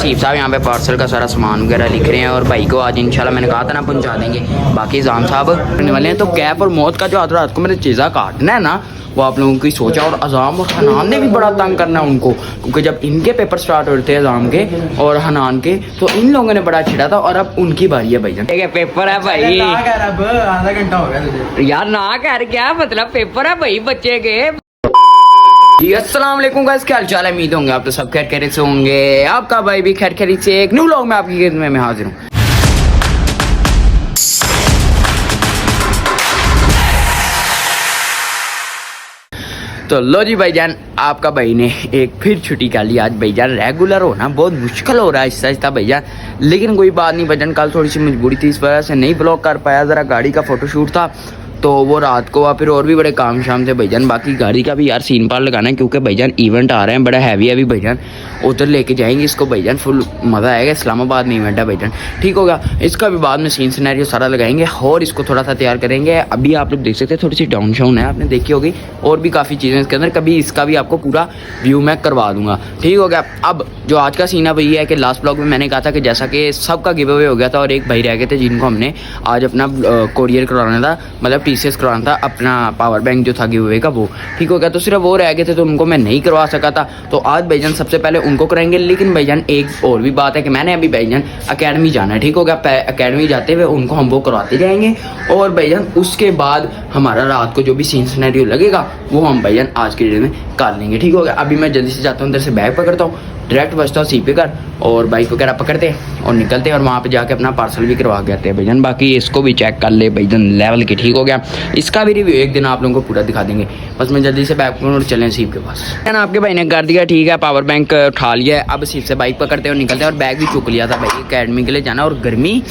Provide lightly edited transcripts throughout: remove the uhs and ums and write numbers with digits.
सीप साहब यहाँ पे पार्सल का सारा सामान वगैरह लिख रहे हैं और भाई को आज इंशाल्लाह मैंने कहा था ना पहुँचा देंगे। बाकी जाम साहब करने वाले हैं। तो कैफ और मौत का जो आज रात को मैंने चीज़ा काटना है ना, वो आप लोगों की सोचा। और अजाम और हनान ने भी बड़ा तंग करना है उनको, क्योंकि जब इनके पेपर स्टार्ट होते हैं अजाम के और हनान के, तो इन लोगों ने बड़ा छिड़ा था और अब उनकी बारी है भाईजान। ठीक है पेपर है भाई, आधा घंटा हो गया तुझे यार ना कर क्या मतलब, पेपर है भाई बच्चे के। अस्सलाम वालेकुम गाइस, क्या हाल चाल है? उम्मीद होंगे आप तो सब खैर खैरियत से होंगे। आपका भाई भी खैर खैरियत से एक न्यू व्लॉग में आपकी खिदमत में हाजिर हूँ। तो लो जी भाईजान, आपका भाई ने एक फिर छुट्टी कर ली आज। भाईजान रेगुलर होना बहुत मुश्किल हो रहा है आहिस्ता आहिस्ता भाईजान, लेकिन कोई बात नहीं भाईजान। कल थोड़ी सी मजबूरी थी, इस वजह से नहीं ब्लॉग कर पाया। ज़रा गाड़ी का फोटोशूट था तो वो रात को हुआ, फिर और भी बड़े काम शाम थे भाईजान। बाकी गाड़ी का भी यार सीन पार लगाना है, क्योंकि भाईजान इवेंट आ रहे हैं बड़ा हैवी भाईजान, उधर लेके जाएंगे इसको भाईजान। फुल मज़ा आएगा। इस्लामाबाद में इवेंट है भाईजान, ठीक होगा। इसका भी बाद में सीन सिनेरियो सारा लगाएंगे और इसको थोड़ा सा तैयार करेंगे। अभी आप लोग देख सकते हैं थोड़ी सी डाउन शाउन है, आपने देखी होगी, और भी काफ़ी चीज़ें इसके अंदर। कभी इसका भी आपको पूरा व्यू मैं करवा दूंगा, ठीक हो गया। अब जो आज का सीन है वही है कि लास्ट ब्लॉग में मैंने कहा था कि जैसा कि सबका गिव अवे हो गया था और एक भाई रह गए थे जिनको हमने आज अपना कोरियर करवाना था, मतलब TCS करवाना था, अपना पावर बैंक जो था गिव अवे का वो, ठीक हो गया। तो सिर्फ वो रह गए थे तो उनको मैं नहीं करवा सका था। तो आज भाईजान सबसे पहले उनको कराएंगे। लेकिन भाईजान एक और भी बात है कि मैंने अभी भाईजान अकेडमी जाना है, ठीक हो गया। अकेडमी जाते हुए उनको हम वो करवाते जाएंगे और भाईजान उसके बाद हमारा रात को जो भी सीन सिनेरियो लगेगा वो हम भाईजान आज के डेट में कर लेंगे, ठीक हो गया। अभी मैं जल्दी से जाता हूँ, अंदर से बैग पकड़ता हूँ, डायरेक्ट बचता हूँ सीपी कर और बाइक वगैरह पकड़ते हैं और निकलते हैं और वहाँ पे जाके अपना पार्सल भी करवा के आते हैं भाईजान। बाकी इसको भी चेक कर ले भाईजान लेवल की, ठीक हो गया। इसका भी रिव्यू एक दिन आप लोगों को पूरा दिखा देंगे। बस मैं जल्दी से बैग पकड़ूँ और चलें सीप के पास। आपके भाई ने कर दिया, ठीक है, पावर बैंक उठा लिया है। अब सीप से बाइक पकड़ते हैं और निकलते हैं। और बैग भी चुक लिया था भाई, अकेडमी के लिए जाना। और गर्मी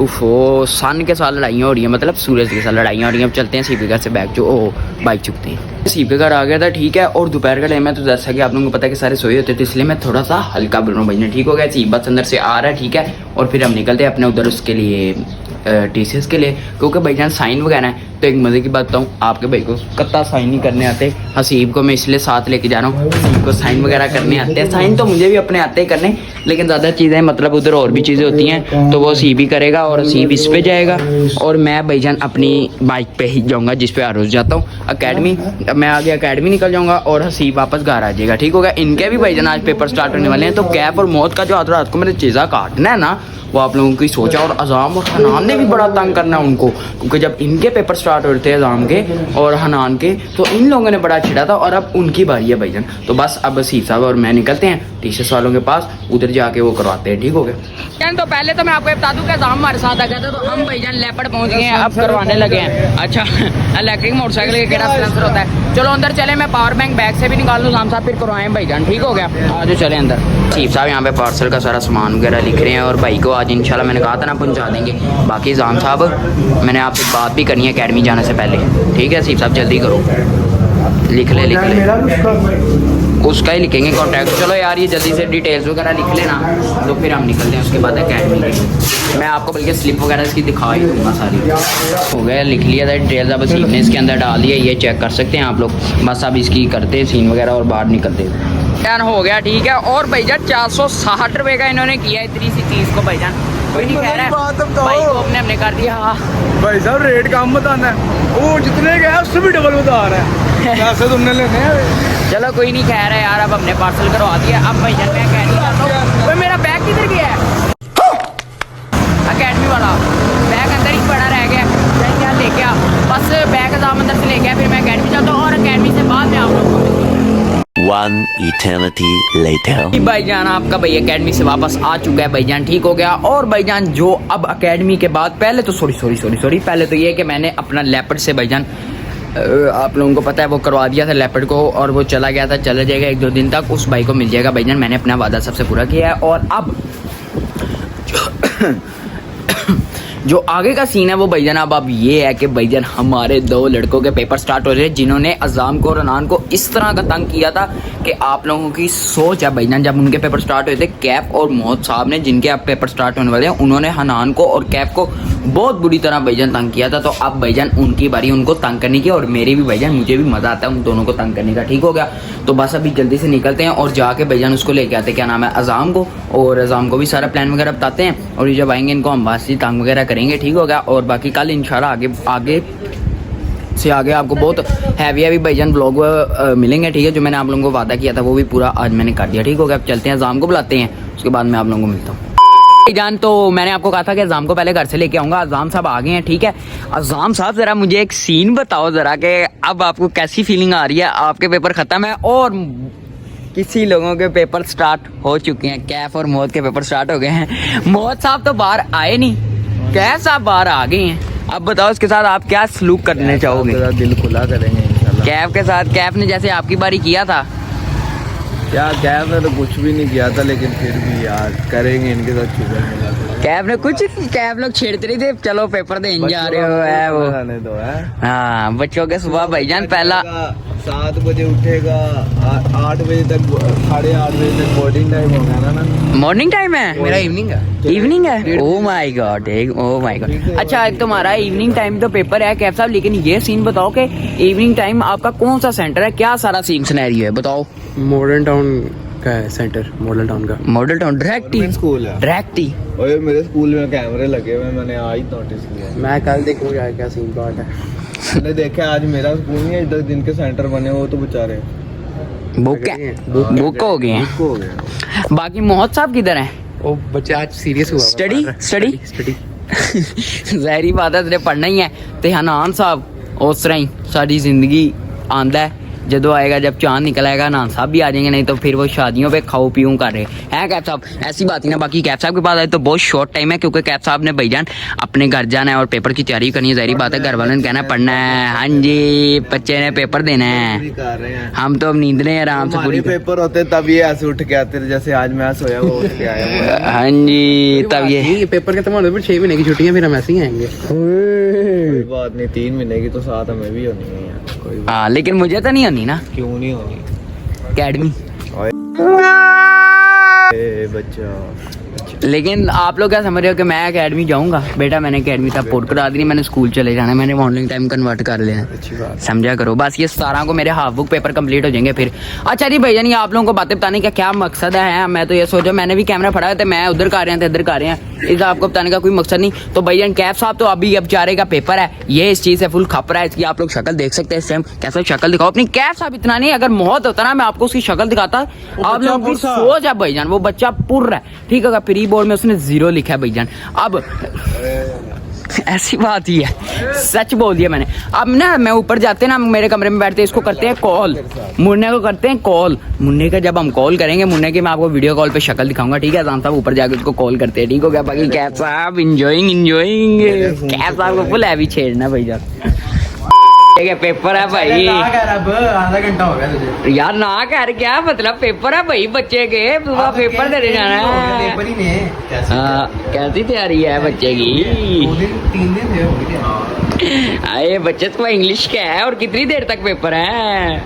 उफो, सन के साथ लड़ाइयाँ हो रही हैं, मतलब सूरज के साथ लड़ाइयाँ हो रही हैं। अब चलते हैं सीपी घर से बैग जो बाइक चुकते हैं। सीपी घर आ गया था, ठीक है। और दोपहर का टाइम है, तो जैसा कि आप लोगों को पता है कि सारे सोए होते थे, इसलिए मैं थोड़ा सा हल्का बोल रहा हूँ भाई, ठीक हो गया। सीप बस अंदर से आ रहा है, ठीक है। और फिर हम निकलते हैं अपने उधर उसके लिए TCS के लिए, क्योंकि भाईजान साइन वगैरह है। तो एक मज़े की बात बताऊँ, आपके भाई को कत्ता साइन नहीं करने आते। हसीब को मैं इसलिए साथ लेके जा रहा हूँ, हसीब को साइन वगैरह करने आते हैं। साइन तो मुझे भी अपने आते हैं करने, लेकिन ज़्यादा चीज़ें मतलब उधर और भी चीज़ें होती हैं, तो वो हसीब ही करेगा और हसीब इस पे जाएगा और मैं भाईजान अपनी बाइक पे ही जाऊँगा जिस पे हर रोज़ जाता हूँ अकेडमी। मैं आगे अकेडमी निकल जाऊँगा और हसीब वापस घर आ जाएगा, ठीक होगा। इनके भी भाईजान आज पेपर स्टार्ट होने वाले हैं। तो कैफ और मौत का जो आज रात को मैंने चीज़ा काटना है ना, वो आप लोगों की सोचा। और अजाम और हनान ने भी बड़ा तंग करना है उनको, क्योंकि जब इनके पेपर स्टार्ट होते हैं अजाम के और हनान के, तो इन लोगों ने बड़ा छिड़ा था और अब उनकी बारी है भाईजान। तो बस अब सीप साहब और मैं निकलते हैं TCS वालों के पास, उधर जाके वो करवाते हैं, ठीक हो गया। तो पहले तो मैं आपको बता दूं कि अजाम हमारे साथ आ गया था, तो हम भाईजान लेपर्ड पहुंच गए हैं, अब करवाने लगे हैं। अच्छा, इलेक्ट्रिक मोटरसाइकिल का केड़ा सिलेंसर होता है। चलो अंदर चले, मैं पावर बैंक बैग से भी निकाल लूँ, जाम साहब फिर करवाएं भाईजान, ठीक हो गया। आज चले अंदर। सीप साहब यहाँ पे पार्सल का सारा सामान वगैरह लिख रहे हैं और भाई को आज इंशाल्लाह मैंने कहा था ना पहुँचा देंगे। बाकी जाम साहब मैंने आपसे बात भी करनी है अकेडमी जाने से पहले, ठीक है। सीप साहब जल्दी करो, लिख ले उसका ही लिखेंगे कॉन्टैक्ट। चलो यार ये जल्दी से डिटेल्स वगैरह लिख लेना, तो फिर हम निकलते हैं उसके बाद अकेडमी की। मैं आपको बल्कि स्लिप वगैरह इसकी दिखा ही दूँगा सारी। हो गया, लिख लिया था डिटेल्स। अब सीन ने इसके अंदर डाल दिया, ये चेक कर सकते हैं आप लोग। बस अब इसकी करते हैं सीन वगैरह और बाहर निकलते हैं। हो गया, ठीक है। और भाईजान 460 रुपये का इन्होंने किया इतनी सी चीज़ को भाईजान, कोई नहीं कह रहा है भाई को हमने कर दिया। हाँ भाई साहब, रेट कम बताना है, वो जितने गया उससे भी डबल बता रहा है, पैसे तुमने लेने हैं। चलो कोई नहीं कह रहा है यार, अब हमने पार्सल करवा दिया। अब भाईजान मैं कह नहीं चाहता हूँ, मेरा बैग किधर गया है? अकेडमी वाला बैग अंदर ही पड़ा रह गया, यहाँ लेके आ। बस बैग दाम अंदर से लेके आ, फिर मैं अकेडमी जाता हूँ और अकेडमी से बाद में आप लोग को One eternity later. भाईजान आपका भाई अकेडमी से वापस आ चुका है भाईजान, ठीक हो गया। और भाईजान जो अब अकेडमी के बाद पहले तो सॉरी पहले तो ये कि मैंने अपना लेपर्ड से भाईजान आप लोगों को पता है वो करवा दिया था लेपर्ड को, और वो चला गया था, चला जाएगा 1-2 दिन तक, उस भाई को मिल जाएगा भाईजान। मैंने अपना वादा सबसे पूरा किया है। और अब जो आगे का सीन है वो भाईजान अब ये है कि भाईजान हमारे 2 लड़कों के पेपर स्टार्ट हो रहे हैं, जिन्होंने अजाम को और अनान को इस तरह का तंग किया था कि आप लोगों की सोच है भाईजान। जब उनके पेपर स्टार्ट हुए थे, कैफ और मोहम्मद साहब ने, जिनके अब पेपर स्टार्ट होने वाले हैं, उन्होंने हनान को और कैफ को बहुत बुरी तरह भाईजान तंग किया था। तो अब भाईजान उनकी बारी उनको तंग करने की, और मेरी भी भाईजान, मुझे भी मज़ा आता है उन दोनों को तंग करने का, ठीक हो गया। तो बस अभी जल्दी से निकलते हैं और जाके भाईजान उसको लेके आते हैं, क्या नाम है, अज़ाम को, और अज़ाम को भी सारा प्लान वगैरह बताते हैं, और ये जब आएंगे इनको हम बासी तंग वगैरह करेंगे, ठीक होगा। और बाकी कल इंशाल्लाह आगे से आगे आपको बहुत हैवी भाईजान व्लॉग मिलेंगे, ठीक है। जो मैंने आप लोगों को वादा किया था वो भी पूरा आज मैंने कर दिया, ठीक हो गया। अब चलते हैं, अज़ाम को बुलाते हैं, उसके बाद मैं आप लोगों को मिलता हूँ भाईजान। तो मैंने आपको कहा था कि अज़ाम को पहले घर से लेके आऊँगा, अज़ाम साहब आ गए हैं, ठीक है। अज़ाम साहब ज़रा मुझे एक सीन बताओ ज़रा कि अब आपको कैसी फीलिंग आ रही है, आपके पेपर ख़त्म है और किसी लोगों के पेपर स्टार्ट हो चुके हैं, कैफ और मौत के पेपर स्टार्ट हो गए हैं। मौत साहब तो बाहर आए नहीं, कैफ साहब बाहर आ गए हैं। अब बताओ इसके साथ आप क्या सलूक करने चाहोगे? दिल खुला करेंगे इंशाल्लाह। कैफ के साथ, कैफ ने जैसे आपकी बारी किया था, क्या कैफ ने तो कुछ भी नहीं किया था, लेकिन फिर भी यार करेंगे इनके साथ शुगर मिला तो। कैफ ने कुछ, कैफ लोग छेड़ते नहीं थे, चलो पेपर देने जा रहे हो है वो। रहने दो है। हाँ बच्चों के सुबह भाईजान पहला 7 बजे उठेगा, 8 बजे तक, 8:30 बजे तक बोर्डिंग टाइम होगा ना। मॉर्निंग टाइम है मेरा, इवनिंग है। Oh my God, oh my God. अच्छा तुम्हारा इवनिंग टाइम तो पेपर है कैफ साहब, लेकिन ये सीन बताओ कि इवनिंग टाइम आपका कौन सा सेंटर है, क्या सारा सीन सिनेरियो है बताओ। मॉडर्न टाउन का है सेंटर, मॉडल टाउन का। मॉडल टाउन डायरेक्ट स्कूल है। डायरेक्ट ही। ओए मेरे स्कूल में कैमरे लगे हुए हैं, मैंने आज नोटिस किया। मैं कल देखूंगा क्या सीन बात है। मैंने देखा आज मेरा स्कूल नहीं है, 10 दिन के सेंटर बने वो तो बेचारे बुक हो गए हैं। हो गए। बाकी मोहत साहब किधर हैं? ओ बच्चा आज सीरियस हुआ। स्टडी ज़ाहिरी बात है, तेरे पढ़ना ही है। ते हनान साहब उस तरह ही सारी जिंदगी आंदा है, जदों आएगा जब चांद निकल आएगा हनान साहब भी आ जाएंगे, नहीं तो फिर वो शादियों पे खाओ पीऊँ कर रहे हैं कैफ साहब। ऐसी बात ही ना। बाकी कैफ साहब के पास आए तो बहुत शॉर्ट टाइम है, क्योंकि कैफ साहब ने भाईजान अपने घर जाना है और पेपर की तैयारी करनी है। ज़ाहिर बात है, घर वालों ने कहना है पढ़ना है। हाँ जी, बच्चे ने पेपर देना है, कर रहे हैं। हम तो अब नींद रहे हैं आराम से पूरी। पेपर होते तब ये ऐसे उठ के आते, जैसे आज मैं सोया वो उठ के आया। हाँ जी, तब ये पेपर खत्म होने पर 6 महीने की छुट्टियां, फिर हम ऐसे ही आएंगे। कोई बात नहीं, 3 महीने की तो साथ हमें भी होनी है यार। कोई बात हाँ, लेकिन मुझे तो नहीं होनी ना क्यों नहीं होनी। अकेडमी। बच्चा लेकिन आप लोग क्या समझ रहे हो कि मैं एकेडमी जाऊंगा? बेटा मैंने एकेडमी तक पोर्ट करा दी, मैंने स्कूल चले जाना है, मैंने मॉर्निंग टाइम कन्वर्ट कर लेना। अच्छी बात। समझा करो बस, ये 17 को मेरे हाफ बुक पेपर कंप्लीट हो जाएंगे फिर। अच्छा जी भैया, नहीं आप लोगों को बातें बताने का क्या मकसद है? मैं तो ये सोचा, मैंने भी कैमरा फड़ा है तो मैं उधर कर रहे थे, इधर कर रहे हैं, इसका आपको बताने का कोई मकसद नहीं। तो भैया कैफ साहब तो अभी अब बेचारे का पेपर है, ये इस चीज़ से फुल खप रहा है। इसकी आप लोग शक्ल देख सकते हैं इस टाइम, कैसा शक्ल दिखाओ अपनी। कैफ साहब इतना नहीं, अगर मौत होता ना मैं आपको उसकी शक्ल दिखाता। आप लोग की सोच है भाईजान, वो बच्चा पुर है, ठीक है। प्री बोर्ड में उसने 0 लिखा है भाईजान। अब ऐसी बात ही है, सच बोल दिया मैंने। अब ना मैं ऊपर जाते ना, मेरे कमरे में बैठते, इसको करते हैं कॉल, मुन्ने को करते हैं कॉल। मुन्ने का जब हम कॉल करेंगे, मुन्ने की मैं आपको वीडियो कॉल पे शक्ल दिखाऊंगा, ठीक है। अज़ाम साहब ऊपर जाके उसको कॉल करते हैं, ठीक हो गया। बाकी कैफ साहब इंजॉइंग कैफ साहब को फुल हैवी छेड़ना भैया। ठीक है, पेपर है भाई। आधा घंटा हो गया तुझे यार ना कर, क्या मतलब, पेपर है भाई बच्चे के, सुबह पेपर देने जाना है। पेपर ही नहीं। हाँ, कैसी तैयारी है बच्चे की? 3 दिन थे। अरे बच्चे तो इंग्लिश का है, और कितनी देर तक पेपर है?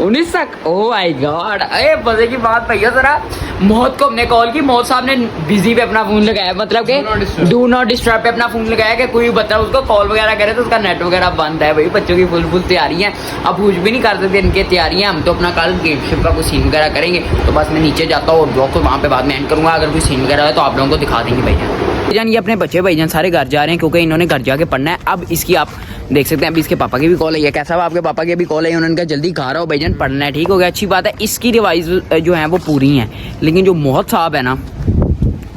19 तक। Oh my God. अरे मजे की बात भैया, जरा मोहत को हमने कॉल की, मोहत साहब ने बिजी पे अपना फोन लगाया, मतलब कि डू नॉट डिस्टर्ब पे अपना फोन लगाया कि कोई बच्चा उसको कॉल वगैरह करे तो उसका नेट वगैरह बंद है। भाई बच्चों की फुल तैयारी है, अब कुछ भी नहीं कर सकते, इनकी तैयारी है। हम तो अपना कल गेम शिप का कुछ सीन वगैरह करेंगे, तो बस मैं नीचे जाता हूँ और ब्लॉग को वहाँ पे बाद में एंड करूँगा। अगर कोई सीन वगैरह है तो आप लोगों को दिखा देंगे भाईजान। ये अपने बच्चे भाईजान सारे घर जा रहे हैं, क्योंकि इन्होंने घर जाके पढ़ना है। अब इसकी आप देख सकते हैं, अभी इसके पापा की भी कॉल आई है। कैसा आपके पापा की भी कॉल आई, उन्होंने कहा जल्दी घर आओ भाईजान, पढ़ना है, ठीक हो गया। अच्छी बात है, इसकी रिवाइज जो है वो पूरी हैं, लेकिन जो मोहत साहब है ना,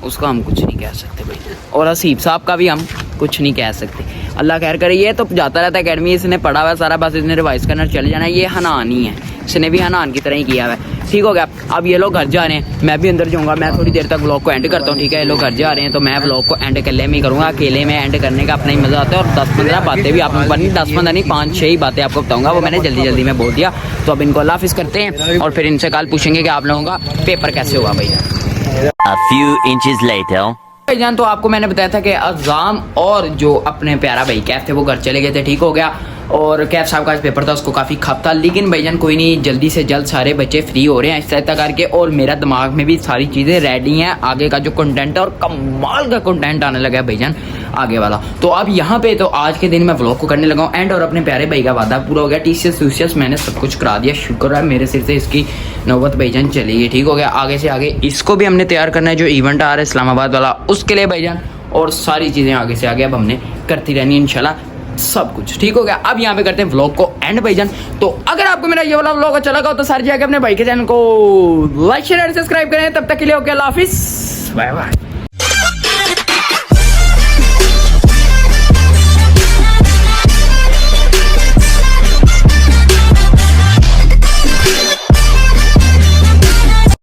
उसका हम कुछ नहीं कह सकते भाईजान, और हसीब साहब का भी हम कुछ नहीं कह सकते। अल्लाह खैर करे। ये तो जाता रहता है अकेडमी, इसने पढ़ा हुआ है सारा, बस इसने रिवाइज करना चले जाना है। ये हनान ही है, इसने भी हनान की तरह ही किया हुआ है, ठीक हो गया। अब ये लोग घर जा रहे हैं, मैं भी अंदर जाऊंगा, मैं थोड़ी देर तक व्लॉग को एंड करता हूँ, ठीक है। ये लोग घर जा रहे हैं तो मैं व्लॉग को एंड अकेले में ही करूँगा। अकेले में एंड करने का अपना ही मजा आता है, और 10-15 बातें भी आप लोगों को, 10-15 नहीं 5-6 ही बातें आपको बताऊंगा, वो मैंने जल्दी में बोल दिया। तो अब इनको अल्लाह हाफिज करते हैं, और फिर इनसे कल पूछेंगे कि आप लोगों का पेपर कैसे हुआ भैया। A few inches later. भाईजान तो आपको मैंने बताया था कि अज़ाम और जो अपने प्यारा भाई कैफ थे वो घर चले गए थे, ठीक हो गया। और कैफ साहब का पेपर था, उसको काफ़ी खप था, लेकिन भाईजान कोई नहीं, जल्दी से जल्द सारे बच्चे फ्री हो रहे हैं ऐसा करके, और मेरा दिमाग में भी सारी चीज़ें रेडी हैं। आगे का जो कंटेंट है, और कमाल का कंटेंट आने लगा है भाईजान। आगे वाला। तो अब यहाँ पे तो आज के दिन मैं व्लॉग को करने लगा हूँ एंड, और अपने प्यारे भाई का वादा पूरा हो गया। टीसीएस मैंने सब कुछ करा दिया, शुक्र है मेरे सिर से इसकी नौबत भाईजान चली गई। ठीक हो गया, आगे से आगे इसको भी हमने तैयार करना है, जो इवेंट आ रहा है इस्लामाबाद वाला उसके लिए भाईजान, और सारी चीज़ें आगे से आगे अब हमने करती रहनी है इंशाल्लाह, सब कुछ ठीक हो गया। अब यहाँ पे करते हैं व्लॉग को एंड भाईजान। तो अगर आपको मेरा ये वाला व्लॉग अच्छा लगा हो तो सारे जाके अपने भाई के चैनल को लाइक शेयर सब्सक्राइब करें। तब तक के लिए ओके, अल्लाह हाफिज़, बाय बाय।